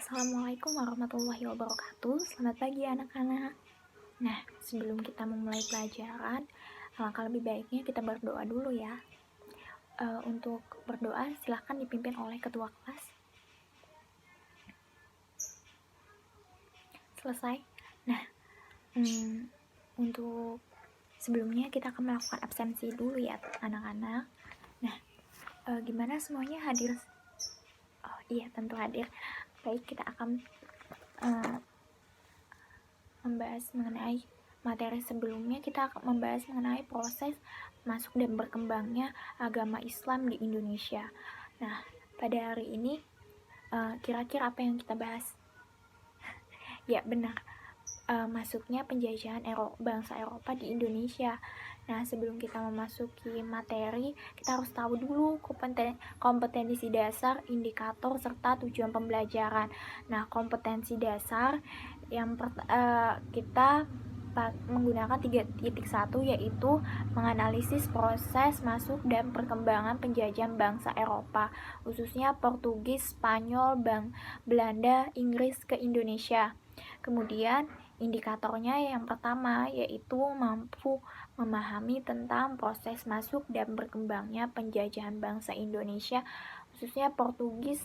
Assalamualaikum warahmatullahi wabarakatuh. Selamat pagi anak-anak. Nah, sebelum kita memulai pelajaran, alangkah lebih baiknya kita berdoa dulu ya. Untuk berdoa silahkan dipimpin oleh ketua kelas. Selesai. Nah, untuk sebelumnya kita akan melakukan absensi dulu ya anak-anak. Nah, gimana semuanya hadir? Oh iya, tentu hadir. Baik, kita akan membahas mengenai materi sebelumnya. Kita akan membahas mengenai proses masuk dan berkembangnya agama Islam di Indonesia. Nah, pada hari ini kira-kira apa yang kita bahas? Ya benar, masuknya penjajahan bangsa Eropa di Indonesia. Nah, sebelum kita memasuki materi, kita harus tahu dulu kompetensi dasar, indikator, serta tujuan pembelajaran. Nah, kompetensi dasar yang kita menggunakan 3.1 yaitu menganalisis proses masuk dan perkembangan penjajahan bangsa Eropa, khususnya Portugis, Spanyol, Belanda, Inggris ke Indonesia. Kemudian indikatornya yang pertama yaitu mampu memahami tentang proses masuk dan berkembangnya penjajahan bangsa Indonesia, khususnya Portugis,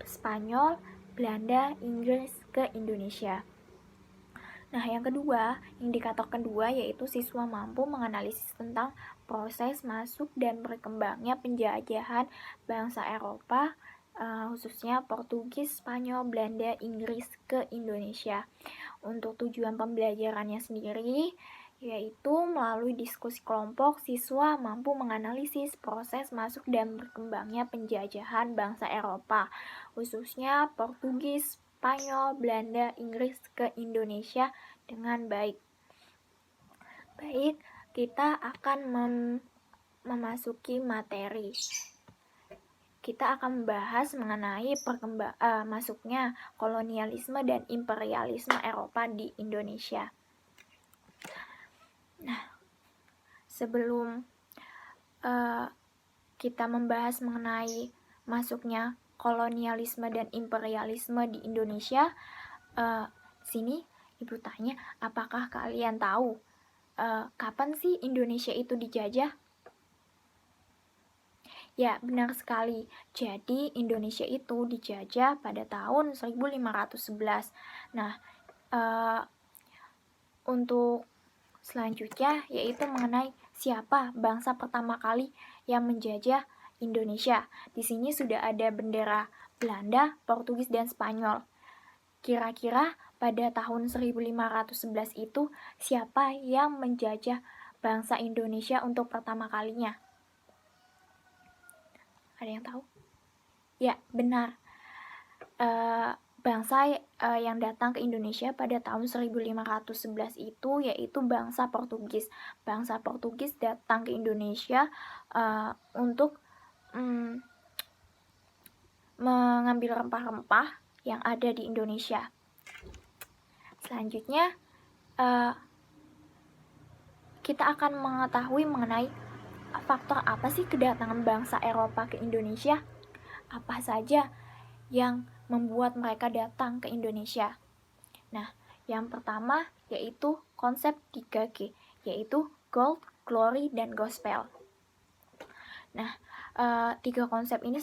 Spanyol, Belanda, Inggris ke Indonesia. Nah, yang kedua, indikator kedua yaitu siswa mampu menganalisis tentang proses masuk dan berkembangnya penjajahan bangsa Eropa, khususnya Portugis, Spanyol, Belanda, Inggris ke Indonesia. Untuk tujuan pembelajarannya sendiri, yaitu melalui diskusi kelompok, siswa mampu menganalisis proses masuk dan berkembangnya penjajahan bangsa Eropa, khususnya Portugis, Spanyol, Belanda, Inggris ke Indonesia dengan baik. Baik, kita akan memasuki materi. Kita akan membahas mengenai masuknya kolonialisme dan imperialisme Eropa di Indonesia. Nah, sebelum kita membahas mengenai masuknya kolonialisme dan imperialisme di Indonesia, sini Ibu tanya, apakah kalian tahu kapan sih Indonesia itu dijajah? Ya, benar sekali. Jadi, Indonesia itu dijajah pada tahun 1511. Nah, untuk selanjutnya yaitu mengenai siapa bangsa pertama kali yang menjajah Indonesia. Di sini sudah ada bendera Belanda, Portugis, dan Spanyol. Kira-kira pada tahun 1511 itu siapa yang menjajah bangsa Indonesia untuk pertama kalinya? Ada yang tahu? Ya, benar. Bangsa yang datang ke Indonesia pada tahun 1511 itu yaitu bangsa Portugis. Bangsa Portugis datang ke Indonesia untuk mengambil rempah-rempah yang ada di Indonesia. Selanjutnya, kita akan mengetahui mengenai faktor apa sih kedatangan bangsa Eropa ke Indonesia? Apa saja yang membuat mereka datang ke Indonesia? Nah, yang pertama yaitu konsep 3G, yaitu Gold, Glory, dan Gospel. Nah, 3 konsep ini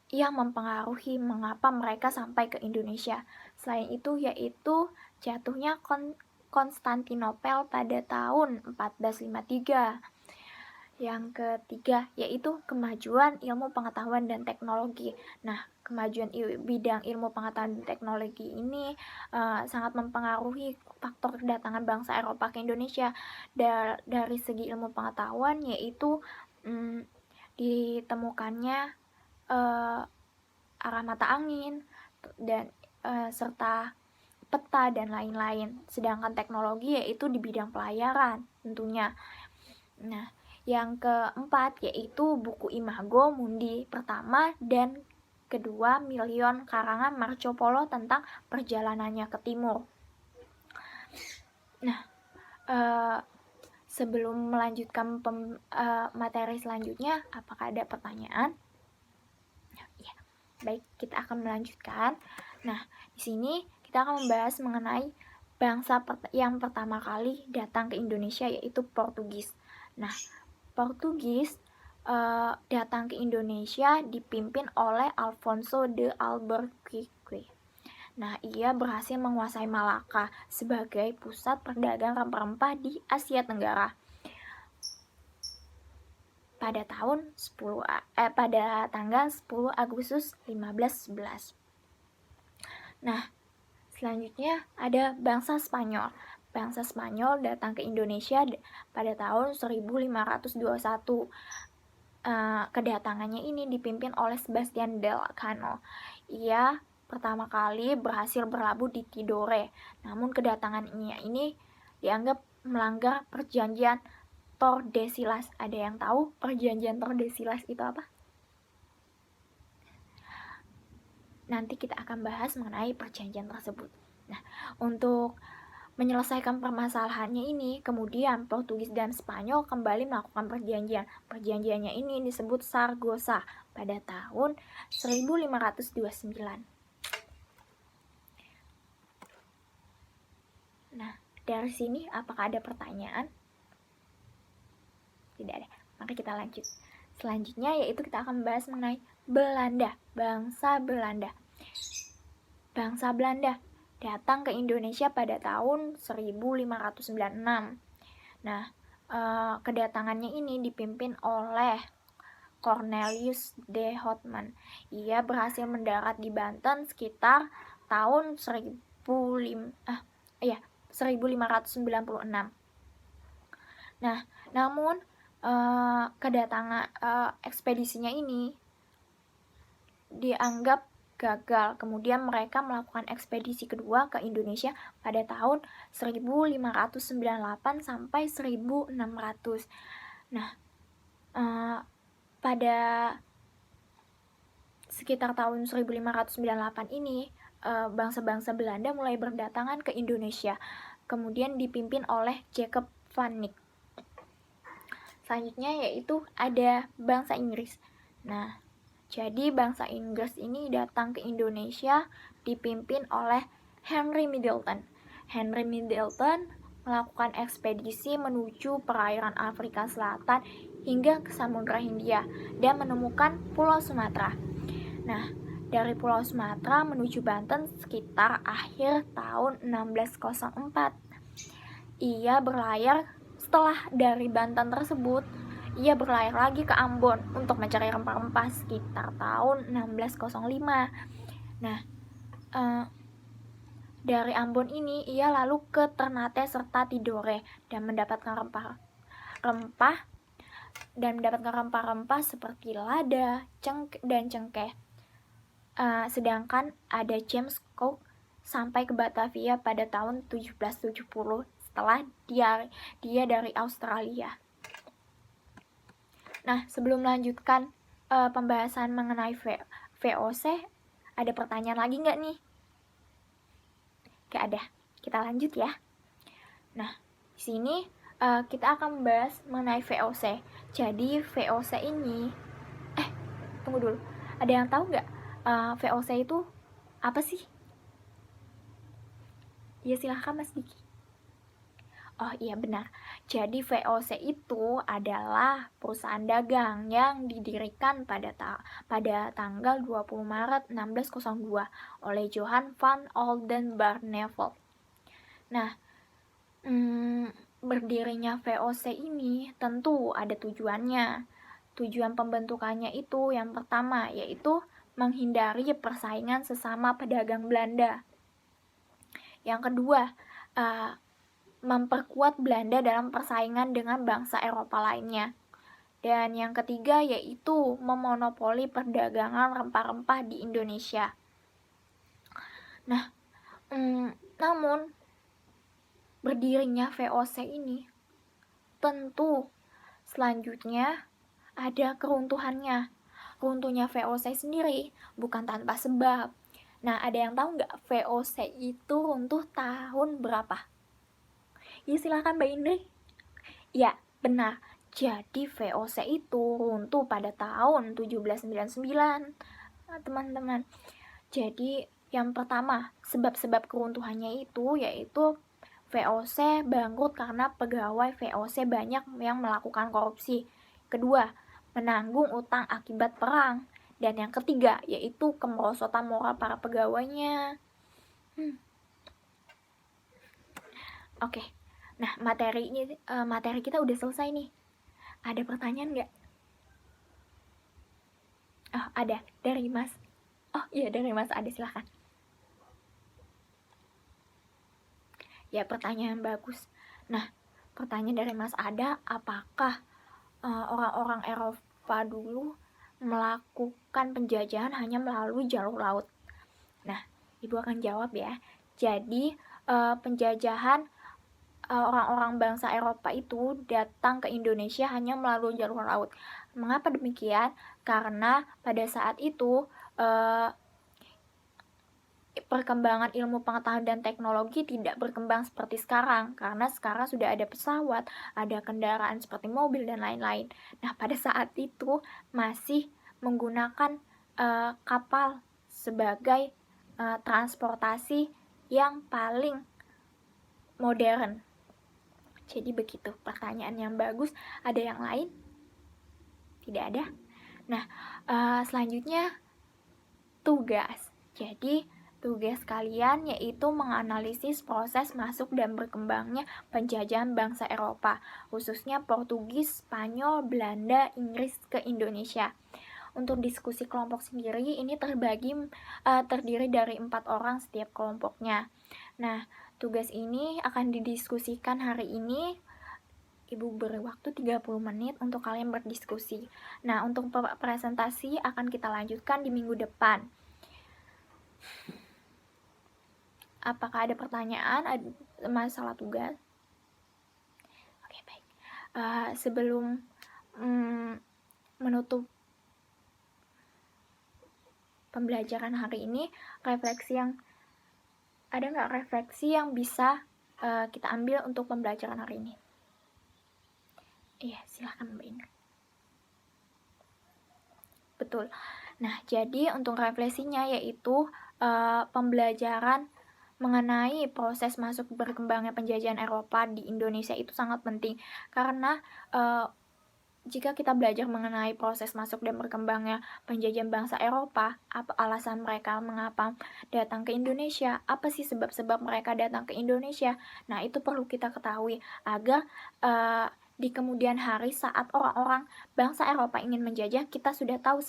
yang mempengaruhi mengapa mereka sampai ke Indonesia. Selain itu yaitu jatuhnya Konstantinopel pada tahun 1453. Yang ketiga yaitu kemajuan ilmu pengetahuan dan teknologi. Nah, kemajuan bidang ilmu pengetahuan dan teknologi ini sangat mempengaruhi faktor kedatangan bangsa Eropa ke Indonesia. Dari segi ilmu pengetahuan yaitu ditemukannya arah mata angin dan serta peta dan lain-lain. Sedangkan teknologi yaitu di bidang pelayaran tentunya. Nah, yang keempat yaitu buku Imago Mundi pertama dan kedua Milion karangan Marco Polo tentang perjalanannya ke timur. Nah, sebelum melanjutkan materi selanjutnya, apakah ada pertanyaan? Ya, baik, kita akan melanjutkan. Nah, di sini kita akan membahas mengenai bangsa yang pertama kali datang ke Indonesia, yaitu Portugis. Nah, Portugis datang ke Indonesia dipimpin oleh Alfonso de Albuquerque. Nah, ia berhasil menguasai Malaka sebagai pusat perdagangan rempah-rempah di Asia Tenggara pada tanggal 10 Agustus 1511. Nah, selanjutnya ada bangsa Spanyol. Bangsa Spanyol datang ke Indonesia pada tahun 1521. Kedatangannya ini dipimpin oleh Sebastian Elcano. Ia pertama kali berhasil berlabuh di Tidore. Namun kedatangannya ini dianggap melanggar perjanjian Tordesillas. Ada yang tahu perjanjian Tordesillas itu apa? Nanti kita akan bahas mengenai perjanjian tersebut. Nah, untuk menyelesaikan permasalahannya ini, kemudian Portugis dan Spanyol kembali melakukan perjanjian. Perjanjiannya ini disebut Saragossa pada tahun 1529. Nah, dari sini apakah ada pertanyaan? Tidak ada. Maka kita lanjut. Selanjutnya yaitu kita akan membahas mengenai Belanda, bangsa Belanda. Bangsa Belanda datang ke Indonesia pada tahun 1596. Nah, kedatangannya ini dipimpin oleh Cornelius de Houtman. Ia berhasil mendarat di Banten sekitar tahun 1596. Nah, namun kedatangan ekspedisinya ini dianggap gagal. Kemudian mereka melakukan ekspedisi kedua ke Indonesia pada tahun 1598 sampai 1600. Nah, pada sekitar tahun 1598 ini bangsa-bangsa Belanda mulai berdatangan ke Indonesia, kemudian dipimpin oleh Jacob van Eyck. Selanjutnya yaitu ada bangsa Inggris. Nah, jadi bangsa Inggris ini datang ke Indonesia dipimpin oleh Henry Middleton. Henry Middleton melakukan ekspedisi menuju perairan Afrika Selatan hingga ke Samudra Hindia dan menemukan Pulau Sumatera. Nah, dari Pulau Sumatera menuju Banten sekitar akhir tahun 1604. Ia berlayar setelah dari Banten tersebut, ia berlayar lagi ke Ambon untuk mencari rempah-rempah sekitar tahun 1605. Nah, dari Ambon ini ia lalu ke Ternate serta Tidore dan mendapatkan rempah-rempah seperti lada, dan cengkeh. Sedangkan ada James Cook sampai ke Batavia pada tahun 1770 setelah dia dari Australia. Nah, sebelum melanjutkan pembahasan mengenai VOC, ada pertanyaan lagi nggak nih? Gak ada. Kita lanjut ya. Nah, di sini kita akan membahas mengenai VOC. Jadi VOC ini, tunggu dulu. Ada yang tahu nggak VOC itu apa sih? Ya silahkan Mas Diki. Oh iya benar. Jadi VOC itu adalah perusahaan dagang yang didirikan pada tanggal 20 Maret 1602 oleh Johan van Oldenbarneveldt. Nah, berdirinya VOC ini tentu ada tujuannya. Tujuan pembentukannya itu yang pertama yaitu menghindari persaingan sesama pedagang Belanda. Yang kedua, memperkuat Belanda dalam persaingan dengan bangsa Eropa lainnya. Dan yang ketiga yaitu memonopoli perdagangan rempah-rempah di Indonesia. Nah, namun berdirinya VOC ini tentu selanjutnya ada keruntuhannya. Runtuhnya VOC sendiri bukan tanpa sebab. Nah, ada yang tahu nggak VOC itu runtuh tahun berapa? Ya silakan Mbak Indri. Ya, benar. Jadi VOC itu runtuh pada tahun 1799, teman-teman. Jadi Yang pertama, sebab-sebab keruntuhannya itu yaitu VOC bangkrut karena pegawai VOC banyak yang melakukan korupsi. Kedua, menanggung utang akibat perang. Dan yang ketiga, yaitu kemerosotan moral para pegawainya. Oke, nah materi kita udah selesai nih. Ada pertanyaan nggak? Oh, ada. Dari Mas. Oh iya, dari Mas ada, silahkan. Ya, pertanyaan bagus. Nah, pertanyaan dari Mas ada, apakah orang-orang Eropa dulu melakukan penjajahan hanya melalui jalur laut? Nah, Ibu akan jawab ya. Jadi, penjajahan orang-orang bangsa Eropa itu datang ke Indonesia hanya melalui jalur laut. Mengapa demikian? Karena pada saat itu perkembangan ilmu pengetahuan dan teknologi tidak berkembang seperti sekarang, karena sekarang sudah ada pesawat, ada kendaraan seperti mobil dan lain-lain. Nah, pada saat itu masih menggunakan kapal sebagai transportasi yang paling modern. Jadi begitu, pertanyaan yang bagus. Ada yang lain? Tidak ada? Nah, selanjutnya tugas. Jadi tugas kalian yaitu menganalisis proses masuk dan berkembangnya penjajahan bangsa Eropa, khususnya Portugis, Spanyol, Belanda, Inggris ke Indonesia. Untuk diskusi kelompok sendiri ini terdiri dari 4 orang setiap kelompoknya. Nah, tugas ini akan didiskusikan hari ini. Ibu beri waktu 30 menit untuk kalian berdiskusi. Nah, untuk presentasi akan kita lanjutkan di minggu depan. Apakah ada pertanyaan, ada masalah tugas? Oke, baik. Sebelum menutup pembelajaran hari ini, ada nggak refleksi yang bisa kita ambil untuk pembelajaran hari ini? Iya, silahkan Mbak Indra. Betul. Nah, jadi untuk refleksinya yaitu pembelajaran mengenai proses masuk berkembangnya penjajahan Eropa di Indonesia itu sangat penting, karena jika kita belajar mengenai proses masuk dan berkembangnya penjajahan bangsa Eropa, apa alasan mereka mengapa datang ke Indonesia, apa sih sebab-sebab mereka datang ke Indonesia. Nah, itu perlu kita ketahui agar di kemudian hari saat orang-orang bangsa Eropa ingin menjajah, kita sudah tahu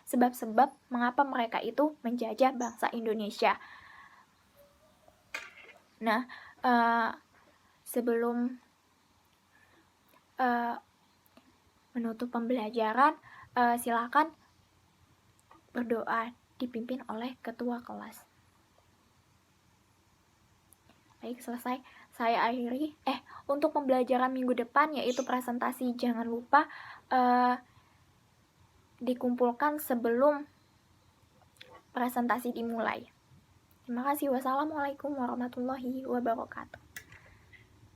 sebab-sebab mengapa mereka itu menjajah bangsa Indonesia. Nah, sebelum menutup pembelajaran, silakan berdoa dipimpin oleh ketua kelas. Baik, selesai. Saya akhiri. Untuk pembelajaran minggu depan yaitu presentasi, jangan lupa dikumpulkan sebelum presentasi dimulai. Terima kasih. Wassalamualaikum warahmatullahi wabarakatuh.